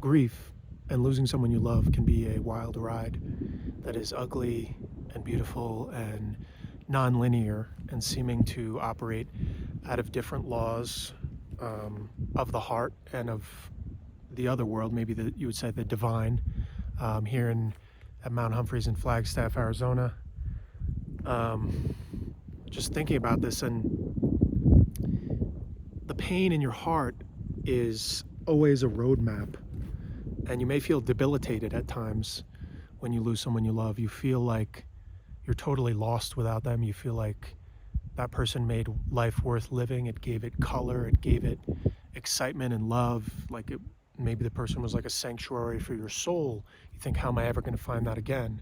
grief and losing someone you love can be a wild ride that is ugly and beautiful and non-linear and seeming to operate out of different laws of the heart and of the other world, maybe you would say the divine, here at Mount Humphreys in Flagstaff, Arizona. Um, just thinking about this, and the pain in your heart is always a roadmap, and you may feel debilitated at times when you lose someone you love. You feel like you're totally lost without them. You feel like that person made life worth living. It gave it color, it gave it excitement and love. Maybe the person was like a sanctuary for your soul. You think, how am I ever going to find that again?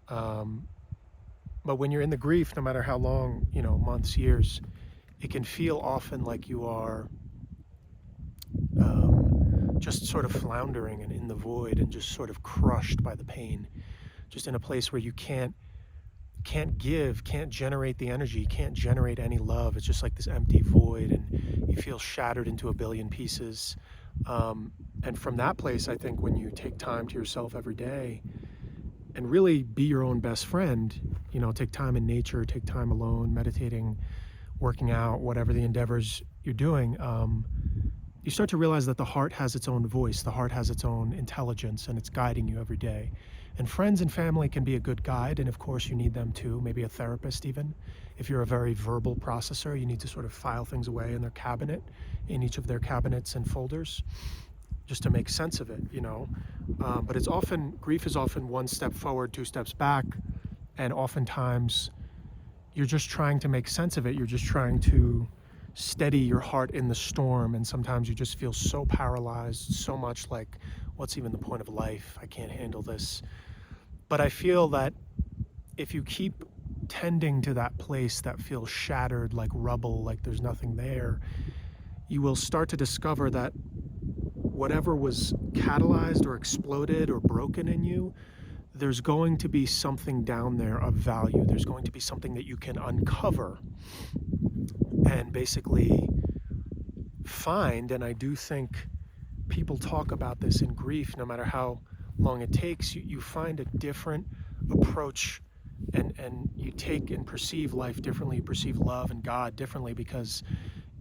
But when you're in the grief, no matter how long, months, years, it can feel often like you are just sort of floundering and in the void and just sort of crushed by the pain, just in a place where you can't generate the energy, can't generate any love. It's just like this empty void, and you feel shattered into a billion pieces. And from that place, I think when you take time to yourself every day and really be your own best friend, take time in nature, take time alone, meditating, working out, whatever the endeavors you're doing, you start to realize that the heart has its own voice, the heart has its own intelligence, and it's guiding you every day. And friends and family can be a good guide, and of course you need them too, maybe a therapist even. If you're a very verbal processor, you need to sort of file things away in their cabinet, in each of their cabinets and folders, just to make sense of it, But grief is often one step forward, two steps back, and oftentimes you're just trying to make sense of it. You're just trying to steady your heart in the storm, and sometimes you just feel so paralyzed, so much like, what's even the point of life? I can't handle this. But I feel that if you keep tending to that place that feels shattered, like rubble, like there's nothing there, you will start to discover that whatever was catalyzed or exploded or broken in you, there's going to be something down there of value. There's going to be something that you can uncover and basically find. And I do think people talk about this in grief, no matter how long it takes, you find a different approach, and you take and perceive life differently, you perceive love and God differently, because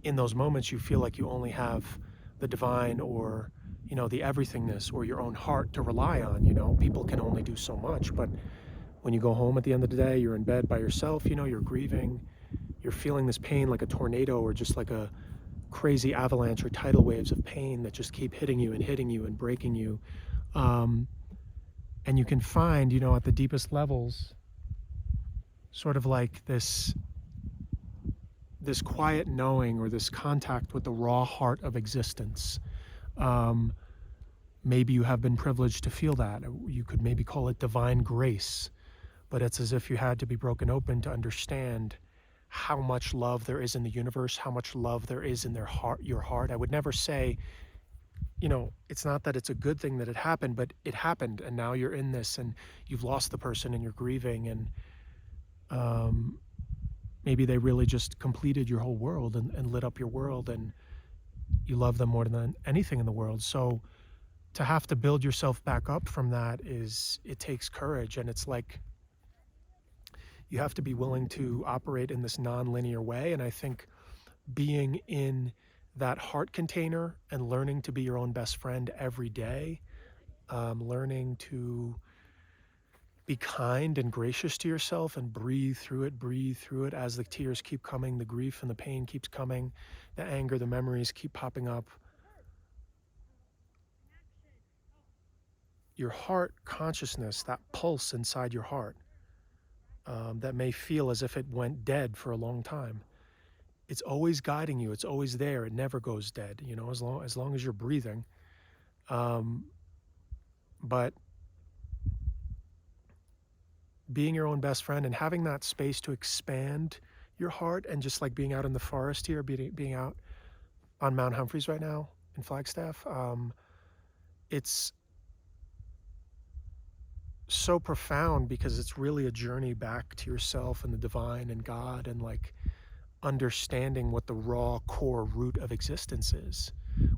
in those moments you feel like you only have the divine or the everythingness or your own heart to rely on. People can only do so much, but when you go home at the end of the day, you're in bed by yourself, you're grieving, you're feeling this pain like a tornado or just like a crazy avalanche or tidal waves of pain that just keep hitting you and breaking you. And you can find, at the deepest levels, sort of like this quiet knowing or this contact with the raw heart of existence. Maybe you have been privileged to feel that. You could maybe call it divine grace, but it's as if you had to be broken open to understand how much love there is in the universe, how much love there is in your heart. I would never say, it's not that it's a good thing that it happened, but it happened, and now you're in this, and you've lost the person, and you're grieving, and maybe they really just completed your whole world and lit up your world, and you love them more than anything in the world. So to have to build yourself back up from that it takes courage, and it's like you have to be willing to operate in this non-linear way. And I think being in that heart container and learning to be your own best friend every day, learning to be kind and gracious to yourself and breathe through it as the tears keep coming, the grief and the pain keeps coming, the anger, the memories keep popping up. Your heart consciousness, that pulse inside your heart, that may feel as if it went dead for a long time, it's always guiding you. It's always there. It never goes dead, as long as you're breathing. But being your own best friend and having that space to expand your heart, and just like being out in the forest here, being out on Mount Humphreys right now in Flagstaff, it's so profound because it's really a journey back to yourself and the divine and God, and like understanding what the raw core root of existence is.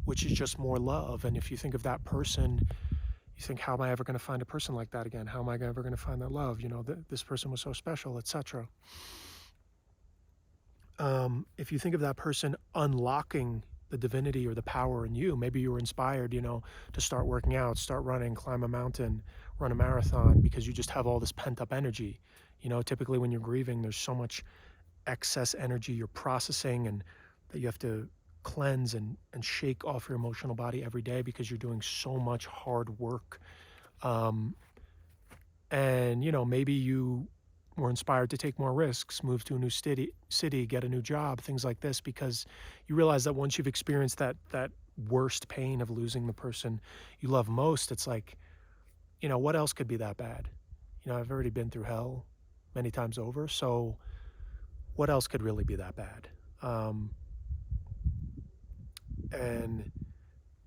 which is just more love. And if you think of that person, you think, how am I ever going to find a person like that again? How am I ever going to find that love? This person was so special, etc. If you think of that person unlocking the divinity or the power in you, maybe you were inspired, to start working out, start running, climb a mountain, run a marathon, because you just have all this pent up energy. Typically when you're grieving, there's so much excess energy you're processing, and that you have to cleanse and shake off your emotional body every day because you're doing so much hard work. And maybe you were inspired to take more risks, move to a new city, get a new job, things like this, because you realize that once you've experienced that worst pain of losing the person you love most, it's like, what else could be that bad? I've already been through hell many times over, so what else could really be that bad? And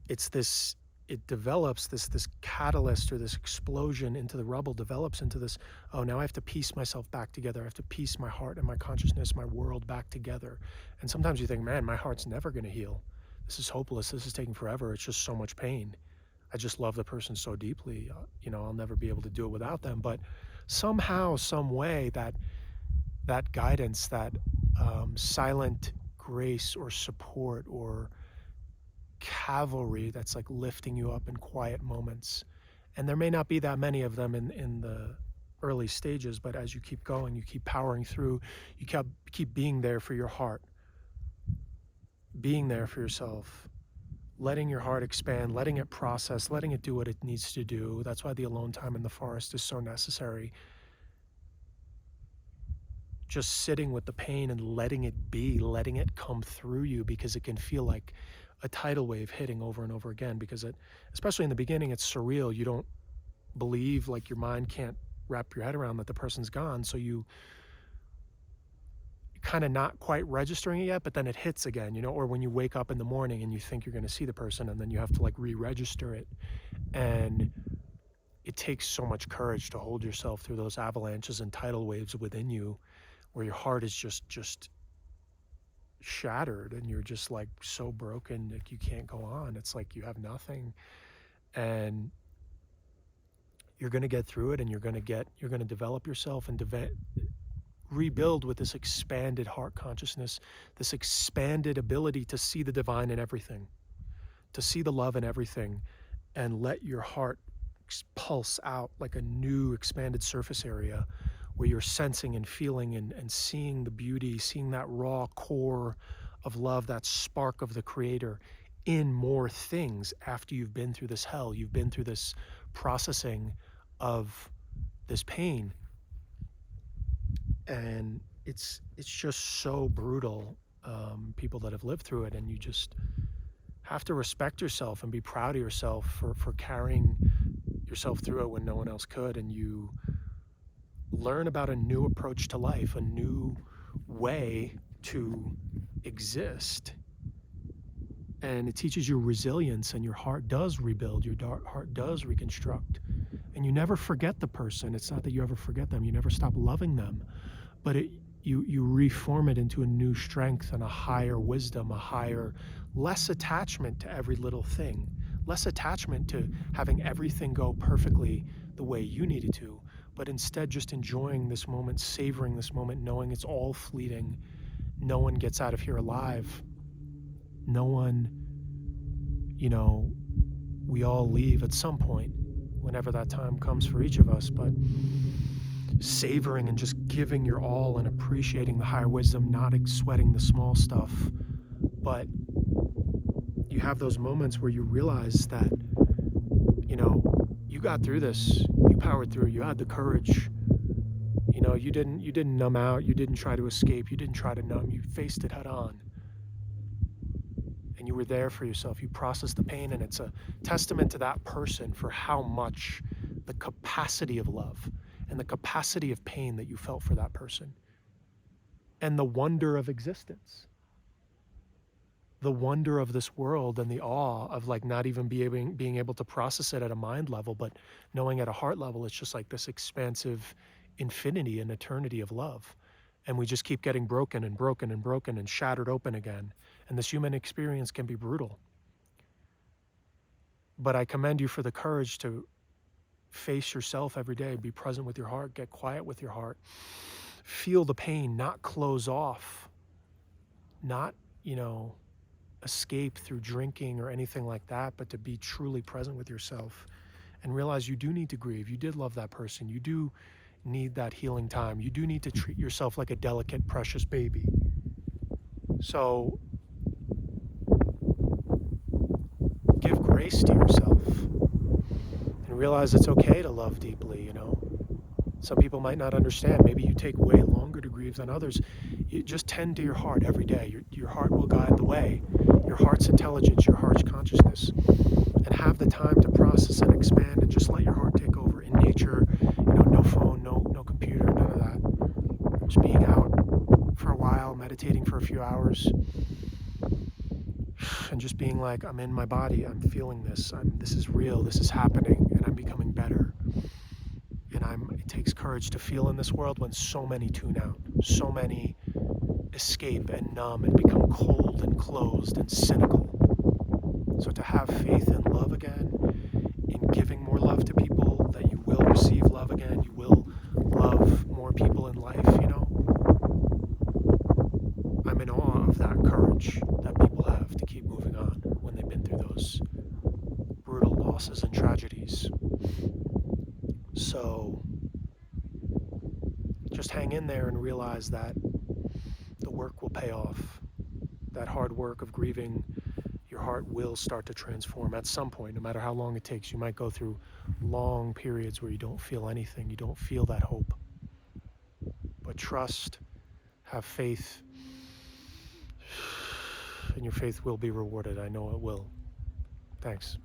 it develops this catalyst, or this explosion into the rubble develops into this, oh, now I have to piece myself back together. I have to piece my heart and my consciousness, my world back together. And sometimes you think, man, my heart's never going to heal. This is hopeless. This is taking forever. It's just so much pain. I just love the person so deeply. I'll never be able to do it without them. But somehow, some way, that guidance, that silent grace or support or cavalry that's like lifting you up in quiet moments. And there may not be that many of them in the early stages, but as you keep going, you keep powering through, you keep being there for your heart, being there for yourself, letting your heart expand, letting it process, letting it do what it needs to do. That's why the alone time in the forest is so necessary. Just sitting with the pain and letting it be, letting it come through you, because it can feel like a tidal wave hitting over and over again, because especially in the beginning, it's surreal. You don't believe, like your mind can't wrap your head around that the person's gone. So you kind of not quite registering it yet, but then it hits again, or when you wake up in the morning and you think you're going to see the person, and then you have to like re-register it. And it takes so much courage to hold yourself through those avalanches and tidal waves within you, where your heart is just shattered and you're just like so broken, like you can't go on. It's like you have nothing, and you're going to get through it, and you're going to develop yourself and rebuild with this expanded heart consciousness, this expanded ability to see the divine in everything, to see the love in everything, and let your heart pulse out like a new expanded surface area where you're sensing and feeling and seeing the beauty, seeing that raw core of love, that spark of the creator in more things after you've been through this hell, you've been through this processing of this pain. And it's just so brutal, people that have lived through it, and you just have to respect yourself and be proud of yourself for carrying yourself through it when no one else could. And you learn about a new approach to life, a new way to exist. And it teaches you resilience, and your heart does rebuild, your heart does reconstruct. And you never forget the person. It's not that you ever forget them. You never stop loving them. But you reform it into a new strength and a higher wisdom, a higher, less attachment to every little thing, less attachment to having everything go perfectly the way you need it to, but instead just enjoying this moment, savoring this moment, knowing it's all fleeting. No one gets out of here alive. No one, we all leave at some point, whenever that time comes for each of us, but savoring and just giving your all and appreciating the higher wisdom, not sweating the small stuff. But you have those moments where you realize that, you got through this, you powered through, you had the courage, you didn't numb out, you didn't try to escape, you didn't try to numb, you faced it head on. And you were there for yourself, you processed the pain, and it's a testament to that person for how much the capacity of love and the capacity of pain that you felt for that person, and the wonder of existence, the wonder of this world, and the awe of like not even being able to process it at a mind level, but knowing at a heart level, it's just like this expansive infinity and eternity of love. And we just keep getting broken and broken and broken and shattered open again. And this human experience can be brutal. But I commend you for the courage to face yourself every day, be present with your heart, get quiet with your heart, feel the pain, not close off, not, escape through drinking or anything like that, but to be truly present with yourself and realize you do need to grieve. You did love that person. You do need that healing time. You do need to treat yourself like a delicate, precious baby. So give grace to yourself and realize it's okay to love deeply. Some people might not understand. Maybe you take way longer to grieve than others. You just tend to your heart every day. Your heart will guide the way. Your heart's intelligence, your heart's consciousness. And have the time to process and expand and just let your heart take over in nature. No phone, no computer, none of that. Just being out for a while, meditating for a few hours, and just being like, I'm in my body, I'm feeling this, this is real, this is happening, and I'm becoming better. And it takes courage to feel in this world when so many tune out, so many escape and numb and become cold and closed and cynical. So to have faith and love again, in giving more love to people, that you will receive love again, you will love more people in life, I'm in awe of that courage that people have to keep moving on when they've been through those brutal losses and tragedies. So just hang in there and realize that the work will pay off. That hard work of grieving, your heart will start to transform at some point, no matter how long it takes. You might go through long periods where you don't feel anything, you don't feel that hope. But trust, have faith, and your faith will be rewarded. I know it will. Thanks.